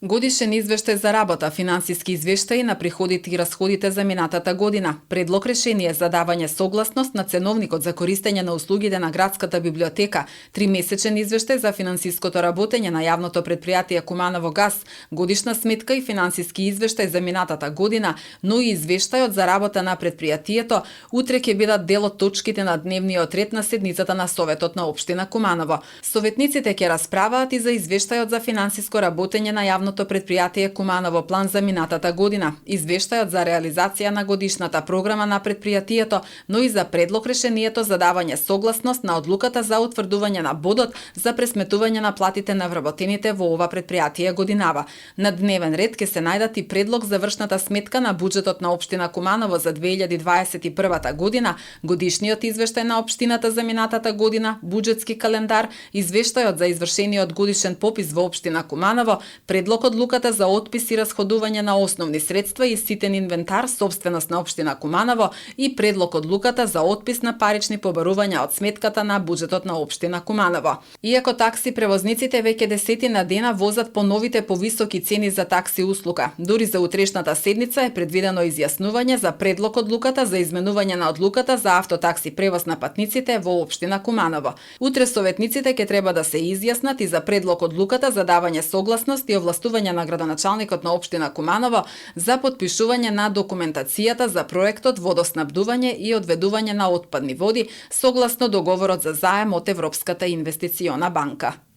Годишен извештај за работа, финансиски извештаи на приходите и расходите за минатата година, предлог решение за давање согласност на ценовникот за користење на услугите на градската библиотека, тримесечен извештај за финансиското работење на јавното претпријатие Куманово газ, годишна сметка и финансиски извештај за минатата година, но и извештајот за работа на претпријатието, утре ќе бидат дел од точките на дневниот ред на седницата на Советот на општина Куманово. Советниците ќе расправаат и за извештајот за финансиско работење на јавното претпријатие Куманово план за минатата година, извештајот за реализација на годишната програма на претпријатието, но и за предлог решението за давање согласност на одлуката за утврдување на бодот за пресметување на платите на вработените во ова претпријатие годинава. На дневен ред ќе се најдат и предлог за вршната сметка на буџетот на општина Куманово за 2021 година, годишниот извештај на општината за минатата година, буџетски календар, извештајот за извршениот годишен попис во општина Куманово, предлог одлуката за отпис и расходување на основни средства и ситен инвентар собственост на општина Куманово и предлог одлуката за отпис на парични побарувања од сметката на буџетот на општина Куманово. Иако такси превозниците веќе десетина дена возат по новите повисоки цени за такси услуга, дури за утрешната седница е предвидено изјаснување за предлог одлуката за изменување на одлуката за автотакси превоз на патниците во општина Куманово. Утре советниците ќе треба да се изјаснат и за предлог одлуката за давање согласност и овластување на градоначалникот на општина Куманово за потпишување на документацијата за проектот водоснабдување и одведување на отпадни води согласно договорот за заем од Европската инвестициона банка.